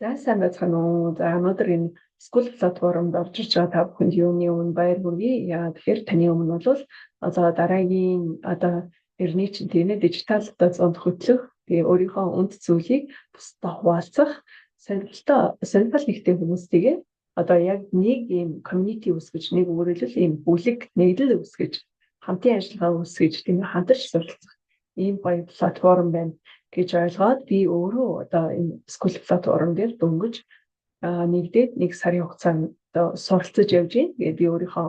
За сайн байцгаана уу. За өнөөдөр энэ School платформд орж ирж байгаа та бүхэнд юуны өмнө баяр хүргэе. Яа тэгэхээр таны өмнө бол одоо дараагийн эртний чинь тийм дижитал зонд хөтлөх тэгээ өөрийнхөө үнд зүйлийг бусдад хуваалцах сонирхолтой нэгтэй хүмүүстэйгээ одоо яг нэг ийм community үүсгэж нэг өөрөлдөл ийм бүлэг нэгдэл үүсгэж хамтын ажиллагаа үүсгэж тийм хамтарч суралцах ийм гоё платформ байна гэж ойлгоод би өөрөө одоо энэ School платформ дээр дөнгөж нэгдээд нэг сарын хугацаанд суралцаж явж байна. Тэгээд би өөрийнхөө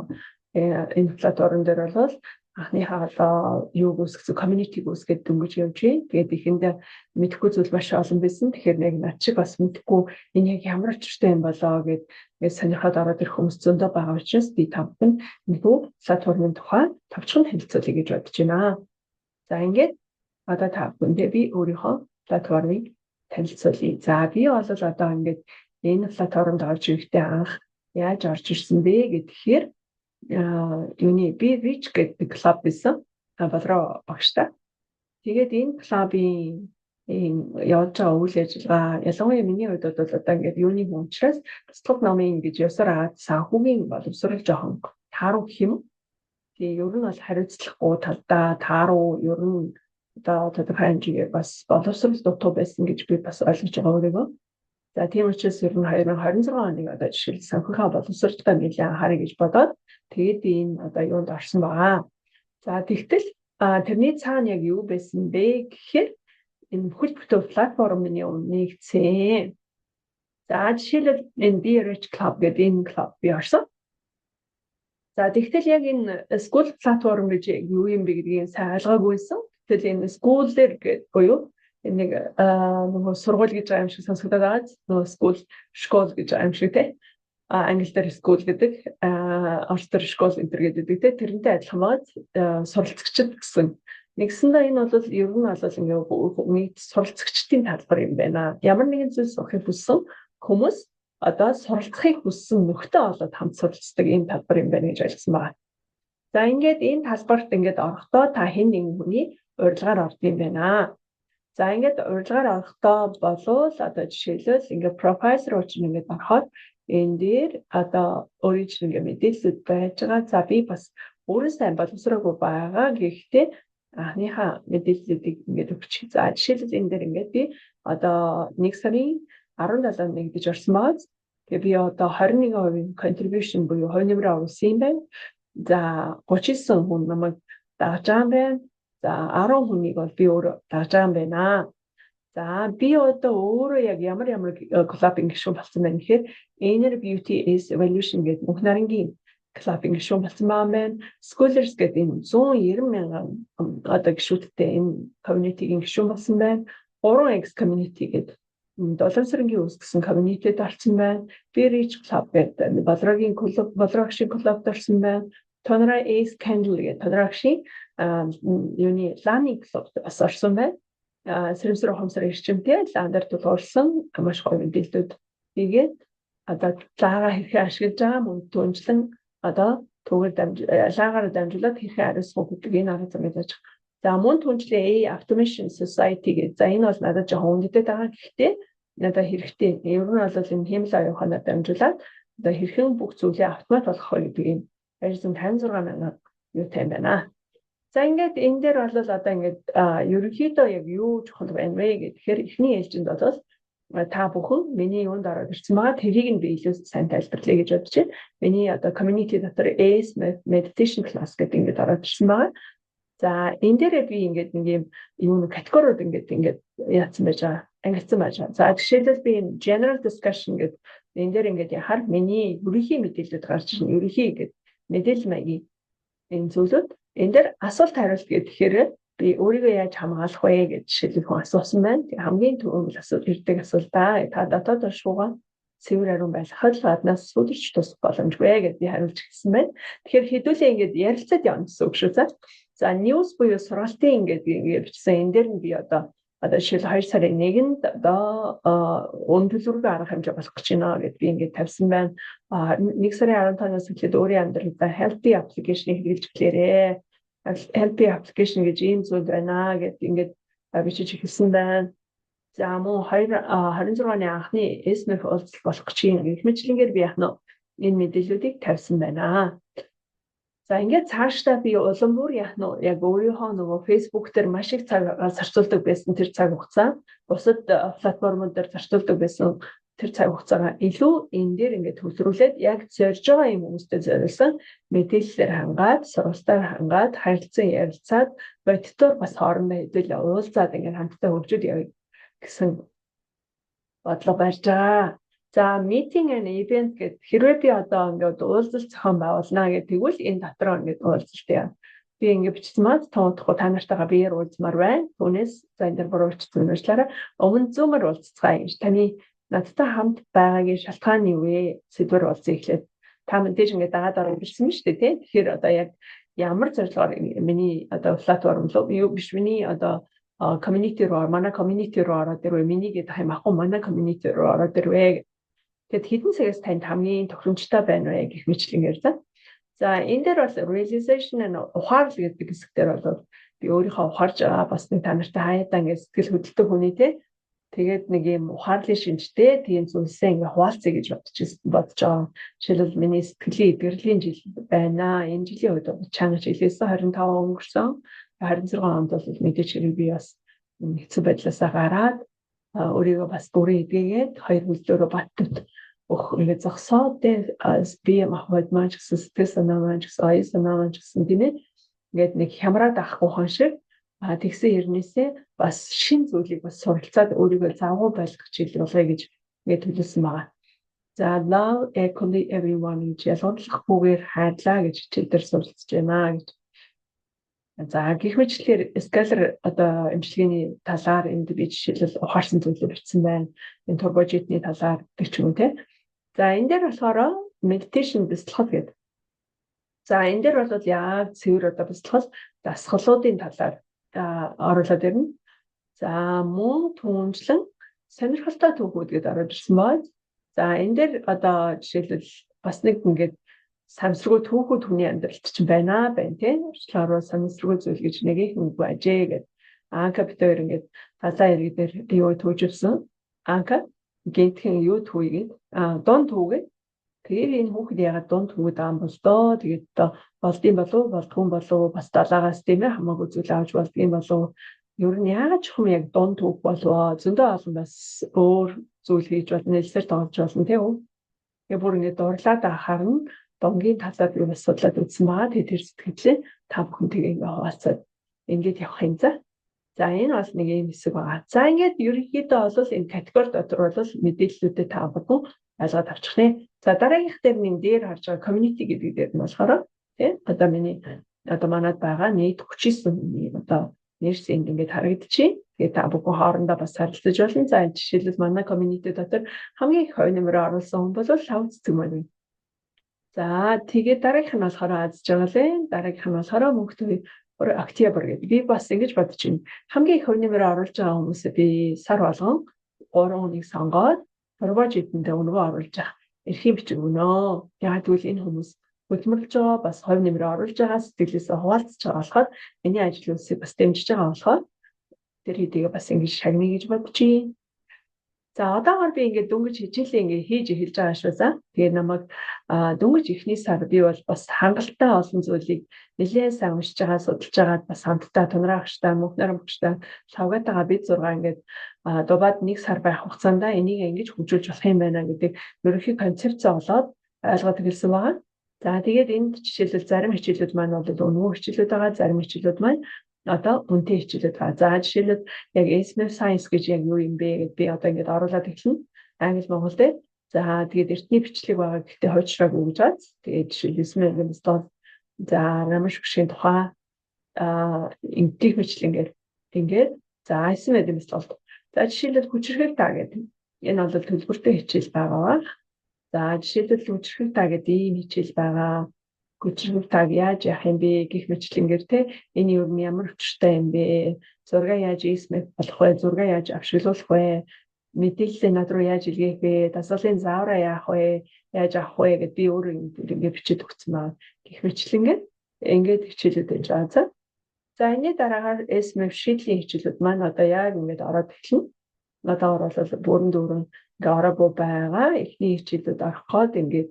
энэ платформ дээр бол анхныхаа юуг үүсгэж community үүсгэж дөнгөж явж байна. Тэгээд ихэндээ мэдэхгүй зүйл маш олон байсан. Тэгэхээр яг над шиг бас мэдэхгүй энэ яг ямар очиртай юм болоо гэж сонирхоод ороод ирэх хүмүүс зөндөө байгаа учраас би та бүхэнд нөгөө платформын тухай товчхон танилцуулъя гэж бодож байна. За ингээд одоо та бүхэндээ би өөрийнхөө платформыг танилцуулъя. За би бол одоо ингээд энэ платформд орж ирэхдээ анх яаж орж ирсэн бэ гэхээр би Rich гэдэг клуб байсан. Болроо багштай. Тэгээд энэ клубын явж байгаа үйл ажиллагаа ялангуяа миний хувьд бол одоо ингээд юуны хүн учраас туслах номын гэж ёсоор аваад санхүүгийн боловсрол жоохон тааруу гэх юм. Тэгээ ер нь бол хариуцлагагүй талдаа тааруу ер нь одоо хэмжээгээр бас боловсрол дутуу байсан гэж би бас ойлгож байгаа өөрийгөө. За тийм учраас ер нь 2026 оны одоо жишээл санхүүгийн боловсролтой нэлээд анхаарай гэж бодоод тэгээд энэ одоо юунд орсон байгаа. За тэгтэл тэрний цаана яг юу байсан бэ гэхээр энэ бүхэл бүтэн платформын нэгдсэн. За жишээлбэл энэ BRH Club гэдэг энэ клуб би орсон. За тэгтэл яг энэ School платформ гэж юу юм бэ гэдгийг сайн ойлгоагүйсэн. Тэгэл энэ school-ээр гэдэг буюу нэг нөгөө сургууль гэж байгаа юм шиг сонсогдоод байгаа. Нөгөө school гэж байгаа юм шиг те. Англиар school гэдэг, орчтор школ энэ гэдэг те. Тэрнтэй адилхан байгаа суралцагчид гэсэн. Нэгсэндээ энэ бол ер нь бол ингээд суралцагчдын талбар юм байна. Ямар нэгэн зүйл сурахыг хүссэн хүмүүс одоо суралцахыг хүссэн нөхдөд олоод хамт суралцдаг ийм талбар юм байна гэж ойлгосон байна. За ингээд энэ талбарт ингээд орохдоо та хэн нэгэн хүний урилгаар орд юм байна. За ингээд урилгаар орохдоо болвол одоо жишээлбэл ингээд профессор учраас ингээд ороход энэ дээр одоо өөрийн чинь ингээд мэдээлэлүүд байж байгаа. За би бас өөрөө сайн боловсроогүй байгаа. Гэхдээ анхныхаа мэдээллүүдийг ингээд өгчих. За жишээлбэл энэ дээр ингээд би одоо 1 сарын 17-нд нэгдэж орсон байгаа. Тэгээ би одоо 21% contribution буюу хувь нэмрээ оруулсан юм байна. За 39 хүн намайг дагж байгаа юм байна. За 10 хүнийг бол би өөрөө дагж байгаа юм байна. За би одоо өөрөө яг ямар клубын гишүүн болсон байна гэхээр Inner Beauty is Evolution гэдэг мөнх нарангийн клубын гишүүн болсон байна. Scholars гэдэг энэ 190 мянган одоо гишүүдтэй энэ community-ийн гишүүн болсон байна. 3X community гэдэг 7 сарынгийн үүсгэсэн community-д орсон байна. Би Rich Club гэдэг болрогийн клуб, болрогшийн клубд орсон байна. Tonora Ace Candle гэдэг тодорхой юуны ланы клубд бас орсон байна. Сэрэмсэр ухамсар эрчимтэй ландаар тулгуурсан маш гоё мэдээлэлүүд хийгээд одоо лагаа хэрхэн ашиглаж байгаа мөн түнжлэн одоо түүгээр лагаар дамжуулаад хэрхэн хариуцах гэдэг энэ арга замыг зааж байгаа. За мөн түнжлэн Automation Society гэдэг. За энэ бол надад жоохон үнэтэй байгаа. Гэхдээ надад хэрэгтэй. Ер нь бол энэ хэмэл оюуханаар дамжуулаад одоо хэрхэн бүх зүйлээ автомат болгох вэ гэдэг юм. Ажил 56 мянган юутай байна. За ингээд энэ дээр бол одоо ингээд ерөнхийдөө яг юу чухал байна вэ гэхээр эхний ээлжинд бол та бүхэн миний юунд ороод ирсэн байгаа тэрийг нь би илүү сайн тайлбарлая гэж бодож байна. Миний одоо community дотор ACE meditation class гэдэг ингээд ороод ирсэн байгаа. За энэ дээрээ би ингээд нэг юм категориуд ингээд яатсан байж байгаа. Ангилсан байж байгаа. За жишээлбэл би энэ general discussion гэдэг энэ дээр ингээд яхаар миний ерөнхий мэдээлэлд гарч ирсэн ерөнхий гэдэг мэдээлэл маягийн энэ зүйлүүд энэ дээр асуулт хариулт гэхээр би өөрийгөө яаж хамгаалах вэ гэж жишээлбэл хүн асуусан байна. Тэгээ хамгийн түрүүнд ирдэг асуулт та дотоод шуугаа цэвэр ариун байлгахад гаднаас сүлэрч тусах боломжгүй гэж би хариулж гисэн байна. Тэгэхээр хэдүүлээ ингээд ярилцаад явна гэсэн үг шүү. За news буюу сургалтын ингээд бичсэн энэ дээр нь би одоо жишээл 2 сарын 1-нд одоо өн төлөвлөгөө арга хэмжээ болох гэж байна гэдээ би ингээд тавьсан байна. 1 сарын 15-наас эхлээд өөрийн амьдралдаа healthy application-ыг хэрэглэж эхлээрэй. Healthy application гэж ийм зүйл байна гэдээ ингээд бичиж эхэлсэн байна. За мөн 26 оны анхны SMF уулзалт болох гэж гэх мэтлэнгээр би яах нь энэ мэдээллүүдийг тавьсан байна. За ингээд цаашдаа би улам бүр яах нь яг өөрийнхөө нөгөө Facebook дээр маш их цаг зарцуулдаг байсан тэр цаг хугацаа бусад платформуд дээр зарцуулдаг байсан тэр цаг хугацаагаа илүү энэ дээр ингээд төвлөрүүлээд яг зорж байгаа юм хүмүүстэй зориулсан мэдээллээр хангаад, сургалтаар хангаад, харилцан ярилцаад бодитоор бас хоорондоо хэдүүл уулзаад ингээд хамтдаа хөгжиж явъя гэсэн бодлого барьж байгаа. За meeting and event гэдэг хэрвээ би одоо ингээд уулзалт зохион байгуулна гэдэг тэгвэл энэ дотор ингээд уулзалт яа. Би ингээд бичсэн маа тоодохгүй та нартайгаа биеэр уулзмаар байна. Түүнээс за энэ дэр буруучсан уучлаарай. Өмнө зүүмээр уулзцгаая гэж таны надтай хамт байгаагийн шалтгаан нь юу вэ? Сэдвэр уулзъя гэхлээр та мэдээж ингээд дагаад орох билсэн шүү дээ тий. Тэгэхээр одоо яг ямар зорилгоор миний одоо платформ юу биш миний одоо community руу манай community руу ороод ирвэ миний гэдэг юм ахгүй манай community руу ороод ирвэ. Тэгэд хэдэн цагаас танд хамгийн тохиромжтой байна вэ гэх мэтлэнгээр за. За энэ дээр бол realization and ухаарл гэдэг хэсгээр бол би өөрийнхөө ухаарж байгаа бас нэг та нартай хаяатаа ингээд сэтгэл хөдлөлтөй хүний тэгээд нэг юм ухаарлын шинжтэй тийм зүйлсээ ингээд хуваалцъя гэж бодож байгаа. Жишээлбэл миний сэтгэлийн эдгэрлийн жил байна. Энэ жилийн үед чанга жилээс 25 өнгөрсөн. 26 онд бол мэдээж хэрэг би бас хэцүү байдлаасаа гараад өөрийгөө бас бүрэн эдгээгээд хоёр хөлөөрөө баттууд ингээд зогсоод би махбод маань гэсэн сэтгэл санаа маань гэсэн оюун санаа маань гэсэн тийм ингээд нэг хямраад авахгүй хон шиг тэгсэн хэрнээсээ бас шин зүйлийг бас суралцаад өөрийгөө завгүй байлгах чиглэл болгоё гэж ингээд төлөвлөсөн байгаа. За love equally everyone гэж ялгарлахгүйгээр хайрлаа гэж хичээл дээр суралцж байна гэж. За гэх мэтлэр скалер одоо эмчилгээний талаар энд би жишээлбэл ухаарсан зүйлээр бичсэн байна. Энэ турбожитны талаар гэх юм те. За энэ дээр болохоор meditation бэлтгэл гэдэг. За энэ дээр бол яг цэвэр одоо бэлтгэл дасгалуудын талаар оруулаад ирнэ. За мөн түүнчлэн сонирхолтой түүхүүд гэдээ ороод ирсэн байна. За энэ дээр одоо жишээлбэл бас нэг ингээд самсргүй түүхүүд хүний амьдралд чинь байна тийм. Өөрчлөлөөр самсргүй зүйл гэж нэг их үгүй ажээ гэдэг. Анка битээр ингээд талаа иргэн дээр юу төвжүүлсэн. Анка гинтхэн юу түүгээд дунд түүгээд тэгээд энэ хүүхэд ягаад дунд түүгээд аам болдоо. Тэгээд одоо болдсон болов болов бас далаагаас тийм ээ хамаагүй зүйл авч болдгийн болов. Ер нь яаж хүм яг дунд түүх болов. Зөндөө олон бас өөр зүйл хийж болно. Нэлсээр тоглож болно тийм үү. Тэгээд бүр ингээд дурлаад харна. Донгийн талаар би бас судлаад үзсэн байгаа. Тэгээд тэр сэтгэлээ та бүхэн тэгээ ингээ хаваацаад ингээд явах юм за. За энэ бол нэг юм хэсэг байгаа. За ингээд ерөнхийдөө бол энэ категори дотор бол мэдээллүүдэд та бүхэн ойлгоод авчих нэ. За дараагийнх дээр минь дээр харж байгаа community гэдэг дээр нь болохоор тийм одоо миний одоо манад байгаа нийт 39 одоо нэрс ингээд харагдчихээн. Тэгээд та бүхэн хоорондоо бас харилцаж болно. За жишээлбэл манай community дотор хамгийн их хувь нэмрээ оруулсан хүн бол 5 цэцэг маань. За тэгээд дараагийнх нь болохоор аз жаргал. Дараагийнх нь болохоор мөнхтөй октябр гэдэг. Би бас ингэж бодож байна. Хамгийн их хувь нэмрээ оруулж байгаа хүмүүсээ би сар болгон 3 хүнийг сонгоод турбожитэндээ өнгөө оруулж байгаа. Эрхийн бичиг өгнө. Яг тэгвэл энэ хүмүүс хөдөлмөрлөж байгаа бас хувь нэмрээ оруулж байгаа сэтгэлээсээ хуваалцж байгаа болохоор миний ажил үйлсийг бас дэмжиж байгаа болохоор тэр хэдийгээ бас ингэж шагнана гэж бодож байна. За одоогоор би ингээд дөнгөж хичээлээ ингээд хийж эхэлж байгаа шүү за. Тэгээд намайг дөнгөж эхний сар би бол бас хангалттай олон зүйлийг нэлээд сайн уншиж байгаа, судалж байгаа бас хамтдаа тунраагчтай, мөнхнөр мөгчтэй савгаатайгаа бид 6 ингээд дубаад 1 сар байх хугацаанд энийг ингэж хөгжүүлж болох юм байна гэдэг ерөнхий концепцээ олоод ойлгоод хэлсэн байгаа. За тэгээд энд жишээлбэл зарим хичээлүүд маань бол өнгөө хичээлүүд байгаа, зарим хичээлүүд маань одоо үнэтэй хичээлүүд байгаа. За жишээлбэл яг SMF Science гэж яг юу юм бэ гэдээ би одоо ингээд оруулаад эхэлнэ. Англи Монгол дээр. За тэгээд эртний бичлэг байгаа гэхдээ хойчраг өгж байгаа. Тэгээд жишээлбэл SMF метод за рамш гүшийн тухай интиг бичлэг ингээд за SMF метод. За жишээлбэл хүчирхэг та гэдэг. Энэ бол төлбөртэй хичээл байгаа. За жишээлбэл хүчирхэг та гэдэг ийм хичээл байгаа. Хүчирхэг таг яаж яах юм бэ гэх мэтлэнгээр те энэ юу ямар өчртэй юм бэ? Зураг яаж SMF болох вэ? Зураг яаж авшиглуулах вэ? Мэдээлэл над руу яаж илгээх вэ? Дасгалын заавраа яах вэ? Яаж авах вэ гэд би өөрөө ингээд бичиж өгсөн байна. Гэх мэтлэнгээр ингээд хичээлүүд байж байгаа. За энэний дараагаар SMF шийдлийн хичээлүүд маань одоо яг ингээд ороод эхэлнэ. надаар бол бүрэн дүүрэн ингээ ороогүй байгаа. Эхний хичээлүүд ороход ингээд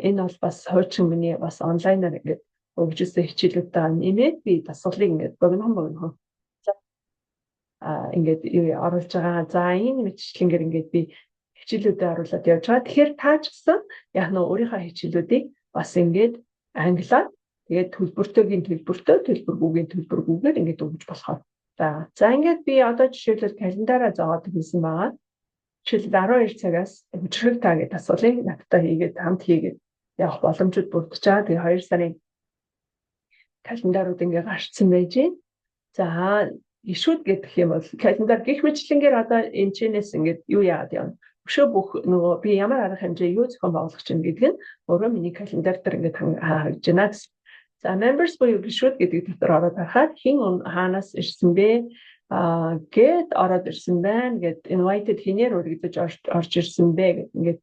энэ бол бас хуучин миний бас онлайнаар ингээд өгжсэн хичээлүүдтэй нэмээд би дасгалыг ингээд богинохон ингээд оруулж байгаа. За энэ мэтчлэнгээр ингээд би хичээлүүдэд оруулаад явж байгаа. Тэгэхээр та ч гэсэн яг нь өөрийнхөө хичээлүүдийг бас ингээд англиар тэгээд төлбөргүйгээр ингээд өгж болохоор. За ингээд би одоо жишээлбэл календараа зовоод хэлсэн байгаа. Жишээлбэл 12 цагаас өчигдөр та гэдэг асуулыг надтай хийгээд хамт хийгээд явах боломжууд бүрдэж байгаа. Тэгээ 2 сарын календарууд ингээд гарцсан байж байна. За ишүүд гэдэг юм бол календар гих мэтлэнгээр одоо энэ чэнэс ингээд юу яагаад явна. Өшөө бүх нөгөө би ямар арга хэмжээ юу зохион байгуулах чинь гэдэг нь өөрөө миний календар дээр ингээд хааж байна гэсэн. За members буюу гишүүд гэдэг дотор ороод харахад хин хаанаас ирсэн бэ гэд ороод ирсэн байна гэд invited хинээр өргөдөж орж ирсэн бэ гэд ингээд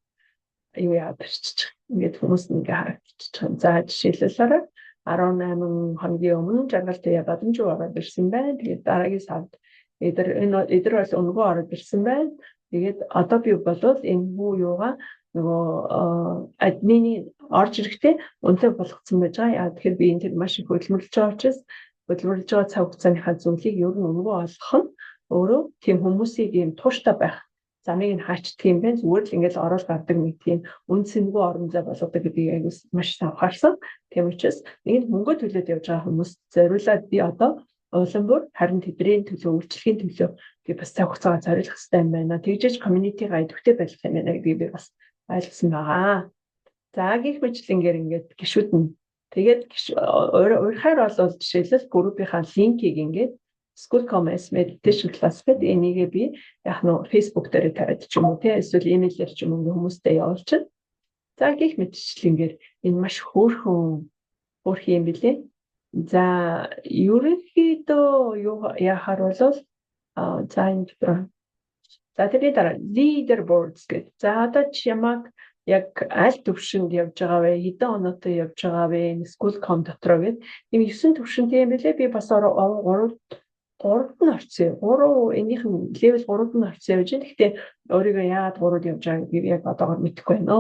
юу яагаад ирчих. Ингээд хүмүүс ингээ харагдчих. За жишээлбэл 18 хоногийн өмнө жаргалтай бадамжуу ороод ирсэн байна. Тэгээд дараагийн сард эдэр бас өнгөө ороод ирсэн байна. Тэгээд одоо би болов энэ хүү юугаа нөгөө админы орж ирэхдээ үнэтэй болгоцсон байж байгаа. Яа тэгэхээр би энэ тэр маш их хөдөлмөрлөж байгаа учраас хөдөлмөрлөж байгаа цаг хугацааныхаа зүйлийг ер нь өнгөө олох нь өөрөө тийм хүмүүсийг юм тууштай байх замыг нь хаачдаг юм байна. Зүгээр л ингээл орол гардаг нэг тийм үнцэнгүй орон зай болгодог гэдгийг айгуус маш анхаарсан. Тийм учраас нэг мөнгө төлөөд явж байгаа хүмүүс зориулаад би одоо улам бүр харин тэдний төлөө үйлчлэгийн төлөө би бас цаг хугацаагаа зориулах хэрэгтэй юм байна. Тэгжээж community-га идэвхтэй байх юм байна гэдгийг би бас ойлгосон байгаа. За гих мэтлэнгээр ингээд гişүүд нь тэгээд уурхаар бол жишээлбэл группийнхаа линкийг ингээд School.com-с meditation class гэдэг энийг би яг нь Facebook дээр тавиад ч юм уу те эсвэл имэйлээр ч юм уу хүмүүстэй явуулчихна. За гих мэтчлэнгээр энэ маш хөөрхөн юм билээ. За ерөнхийдөө юу яхаар бол за энэ дээр за тэрний дараа leaderboards гэдэг. За одоо чимаг яг аль төвшөнд явж байгаа вэ? Хэдэн оноотой явж байгаа вэ? School.com дотроо гэдэг. Ийм 9 төвшөнтэй юм билээ. Би бас 3-д нь орцсон. 3 энийх нь level 3-д нь орцсон явж байна. Гэхдээ өөрийгөө яагаад 3-д явж байгааг би яг одоогоор мэдэхгүй байна.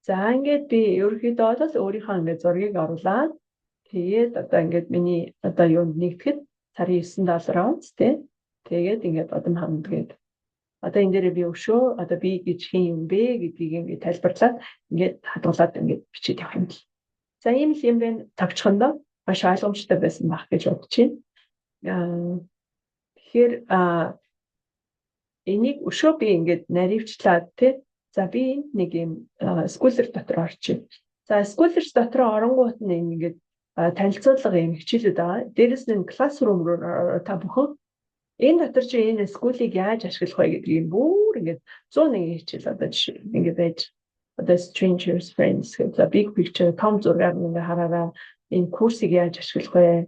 За ингээд би ерөнхийдөө бол өөрийнхөө ингээд зургийг оруулаад тэгээд одоо ингээд миний одоо юунд нэгтгэхэд сарын $9 онц тий. Тэгээд ингээд бадам ханд гээд одоо энэ дээр би өшөө одоо би гэж хин юм бэ гэдгийг ингээд тайлбарлаад ингээд хадгалаад ингээд бичиж явах юм л. За ийм л юм байна. Тавчхандаа маш ойлгомжтой байсан байх гэж бодож байна. Тэгэхээр энийг өшөө би ингээд наривчлаад тий. За би нэг юм Schoolers дотор орчих. За Schoolers дотор оронгууд нь ингээд танилцуулга юм хичээлүүд байгаа. Дээрээс нь classroom руу та бүхэн энэ дотор чи энэ School-ийг яаж ашиглах вэ гэдгийг бүр ингээд 101 хичээл одоо жишээ ингээд байж одоо strangers friends гэдэг big picture том зургаар ингээд хараараа энэ курсыг яаж ашиглах вэ?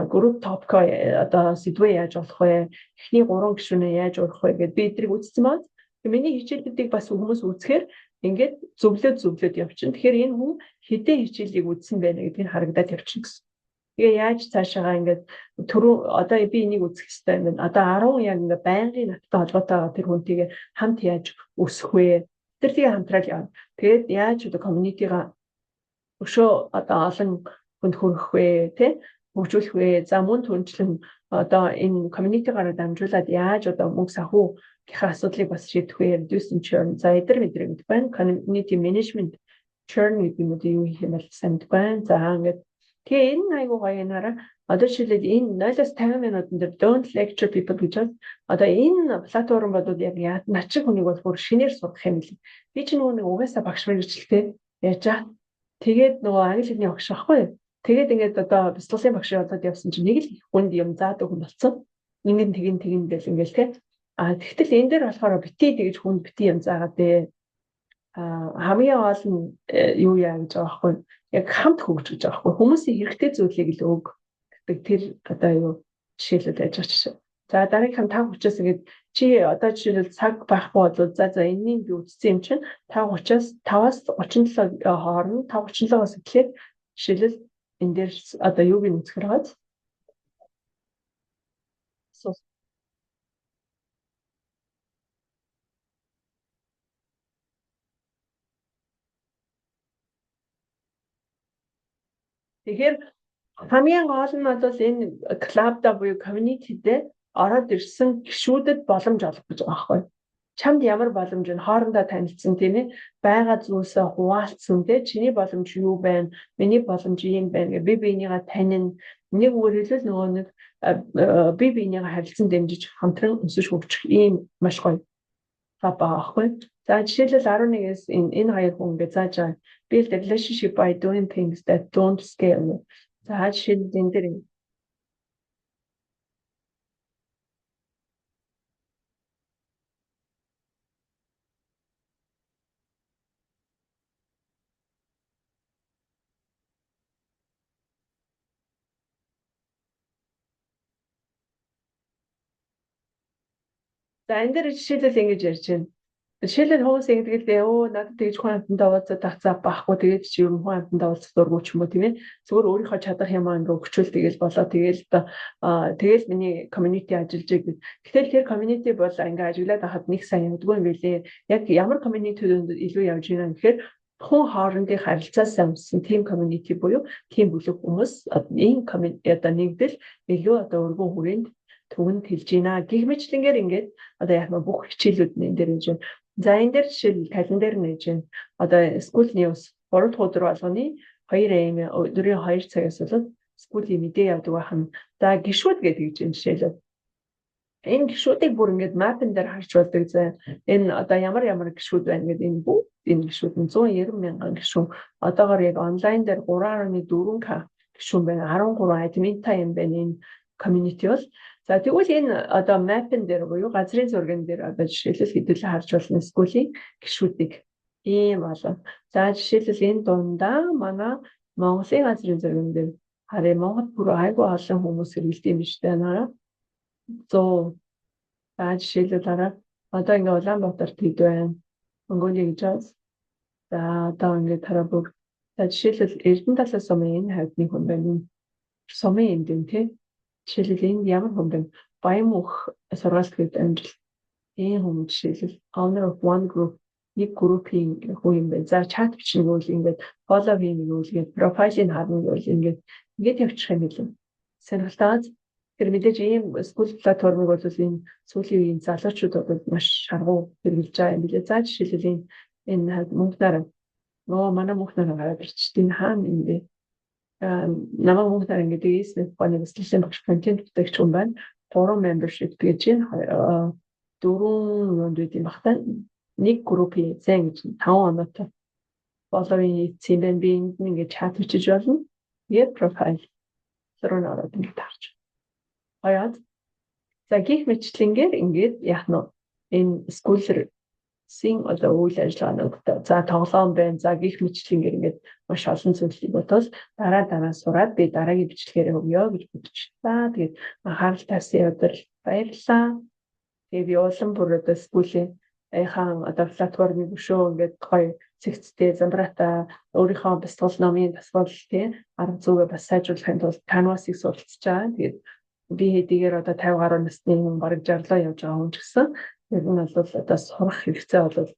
Group topic одоо сэдвээ яаж болох вэ? Эхний 3 гишүүнээ яаж урах вэ гэдээ би эдрийг үзсэн байна. Миний хичээлүүдийг бас хүмүүс үзэхээр ингээд зөвлөд явчихна. Тэгэхээр энэ хүн хэдэн хичээлийг үзсэн байна гэдгийг харагдаад явчихна гэсэн. Тэгээ яаж цаашаага ингээд түрүү одоо би энийг үзэх хэрэгтэй юм байна. Одоо 10 яг ингээд байнгын надтай холбоотойгоо тэр хүнтэйгээ хамт яаж өсөх вэ? Тэр тийг хамтраад явна. Тэгээд яаж одоо community-га өшөө одоо олон хүнд хүрэх вэ, тэ? Хөгжүүлэх вэ? За мөн түнчлэн одоо энэ community-гаараа дамжуулаад яаж одоо мөнгө санхүү гэх асуудлыг бас шийдэх вэ? Reducing churn. За эдгээр мэдрэмж байна. Community management churn гэдэг юм уу юу юм бэ? Санд байна. За ингээд тэгээ энэ айгуу гоё наараа одоо жишээлбэл энэ 0-50 минутын дээр don't lecture people гэж одоо энэ платформ бодод яг начиг хүнийг бол бүр шинээр сурах юм лээ. Би ч нөгөө нэг угаасаа багш мэргэжилтэй яаж аа. Тэгээд нөгөө англи хэлний багш байхгүй юу? Тэгээд ингээд одоо бяцлагын багш болоод явсан чинь нэг л хүнд юм заадаг хүн болсон. Ингээд тэгин гэл ингээл тэ. Тэгтэл энэ дээр болохоор бити тэгж хүнд бити юм заагаад дээ. Хамгийн гол нь юу яа гэж байгаа байхгүй яг хамт хөгж гэж байгаа байхгүй хүмүүсийн хэрэгтэй зүйлийг л өг гэдэг тэр одоо юу жишээлүүд байж байгаа чинь. За дараагийнхан 5:30-аас ингээд чи одоо жишээлбэл цаг байхгүй бол за энэний би үзсэн юм чинь 5:30-аас 5:37 хооронд 5:37-аас эхлээд жишээлбэл энэ дээр одоо юуг нь үзэхэр хааж. Тэгэхээр хамгийн гол нь бол энэ клубда буюу community-д ороод ирсэн гишүүдэд боломж олох гэж байгаа байхгүй. Чамд ямар боломж нь хоорондоо танилцсан тийм ээ байгаа зүйлсээ хуваалцсан тийм чиний боломж юу байна, миний боломж юм байна гэ би бинийгаа танин нэг үгээр хэлбэл нөгөө нэг би бинийгаа харилцан дэмжиж хамтран өсөж хөгжих ийм маш гоё клуб байгаа байхгүй. За жишээлбэл 11-ээс энэ хоёр хүн гэж зааж байгаа build a relationship by doing things that don't scale. За жишээлбэл энэ дэр за энэ дээр жишээлбэл ингэж ярьж байна. Жишээлбэл хүмүүс ингэдэг л надад тэгж хүн амтандаа уулзаад тацаа байхгүй тэгээд чи ер нь хүн амтандаа уулзах дургуй ч юм уу тийм ээ зүгээр өөрийнхөө чадах юм аа ингээ өгчүүл тэгэл болоо тэгэл миний community ажиллаж байгаа. Гэтэл тэр community бол ингээ ажиглаад байхад нэг сайн явдгүй юм билээ. Яг ямар community-д илүү явж байна гэхээр хүн хоорондын харилцаа сайн үссэн team community буюу team бүлэг хүмүүс энэ community одоо нэгдэл илүү одоо өргөн хүрээнд түгэнд хэлж байна. Гэх мэтлэнгээр ингээд одоо яг бүх хичээлүүд нь энэ дээр хийж байна. За энэ дээр жишээл календар нээж байна. Одоо school news 3 дахь өдөр болгоны 2 AM өдрийн 2 цагаас болоод скуулийн мэдээ явдаг байхна. За гишүүд гэдэг гэж юм жишээлбэл. Энэ гишүүдийг бүр ингээд мапн дээр харж болдог зэ. Энэ одоо ямар гишүүд байна гэдэг энэ гишүүд нь 190 мянган гишүүн. Одоогоор яг онлайн дээр 3.4k гишүүн байна. 13 админтай юм байна энэ community бол. За тэгвэл энэ одоо мапн дээр буюу газрын зурган дээр одоо жишээлбэл хэдүүлээ харж болно скуулийн гишүүдийг ийм болов. За жишээлбэл энэ дундаа манай Монголын газрын зурган дээр харъя Монгол бүр айгүй олон хүмүүс хэрэглэдэг юм биш үү? 100. За жишээлбэл одоо ингээ Улаанбаатарт хэд байна? Мөнгөний гэж байна. За одоо ингээ тараа бүр. За жишээлбэл Эрдэнэ талаас сумын энэ хавьд нэг хүн байна. Сумын энд юм тий. Жишээлбэл энд ямар хүн байна? Баянмөнх сургаалт гэдэг амжилт. Энэ хүн жишээлбэл owner of one group нэг группийн хүн юм байна. За чат бичнэг үйл ингээд follow хийх үйл профайлыг харна үйл ингээд явчих юм билээ. Сонирхолтой. Тэр мэдээж ийм school платформыг бол энэ сүүлийн үеийн залуучууд бол маш шаргуу хэрэгжилж байгаа юм билээ. За жишээлбэл энэ мөнхнөр манай мөнхнөр гараад ирчихсэн. Энэ хаана юм бэ? Намаа мөнхнөр ингээд ийсэн гоны өсөлтийн багш контент бүтээгч хүн байна. 3 membership гэж байна. 4 юунд үгүй юм багтаа. Нэг группийн зэн гэж 5 оноотой following хийсэн байна. Би энд ингээд чат бичиж болно. Тэгээд профайл руу ороод ингээд тарж. Хаяад за гих мэтлэнгээр ингээд яах нь энэ скуулерсийн одоо үйл ажиллагаануудтай за тоглоом байна. За гих мэтлэнгээр ингээд маш олон зүйлийг бодвол дараа сураад би дараагийн бичлэгээр өгье гэж бодчихлаа. Тэгээд анхаарал тавьсан өдөр баярлалаа. Тэгээд би улам бүр одоо скуулийн хаан одоо платформыг өшөө ингээд гоё цэгцтэй замбрата өөрийнхөө бэлтгэл номын дасгал тий арга зүйгээ бас сайжруулахын тулд Canvas-ыг суралцж байгаа. Тэгээд би хэдийгээр одоо 50 гаруй насны хүн бараг 60-лаа явж байгаа хүн ч гэсэн ер нь бол одоо сурах хэрэгцээ бол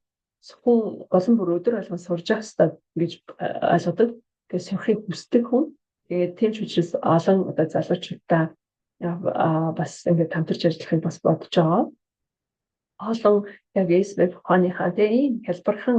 хүн олон бүр өдөр болгон сурж явах хэрэгтэй гэж ойлгодог. Тэгээд сурахыг хүсдэг хүн. Тэгээд тийм ч учраас олон одоо залуучуудаа бас ингээд хамтарч ажиллахыг бас бодож байгаа. Олон яг эсвэг хооныхаа тийм хэлбэрхэн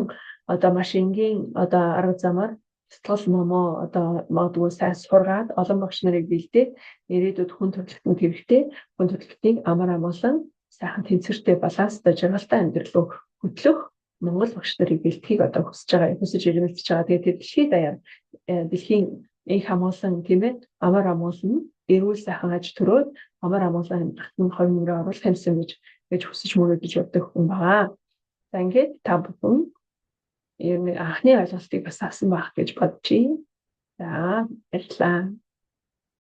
одоо маш энгийн одоо арга замаар сэтгэл номоо одоо магадгүй сайн сургаад олон багш нарыг бэлдээд ирээдүйд хүн төрөлхтөнд хэрэгтэй хүн төрөлхтнийг амар амгалан сайхан тэнцвэртэй баланстай жаргалтай амьдрал руу хөтлөх Монгол багш нарыг бэлтгэхийг одоо хүсэж ирмэлцэж байгаа. Тэгээд тэр дэлхийд даяар дэлхийн их хамгаалсан тийм ээ амар амгалан эрүүл сайхан аж төрөөд амар амгалан амьдрахад нь хувь нэмрээ оруулах юмсан гэж хүсэж мөрөөдөж явдаг хүн байгаа. За ингээд та бүхэн ер нь анхны ойлголтыг бас авсан байх гэж бодчих. За баярлалаа.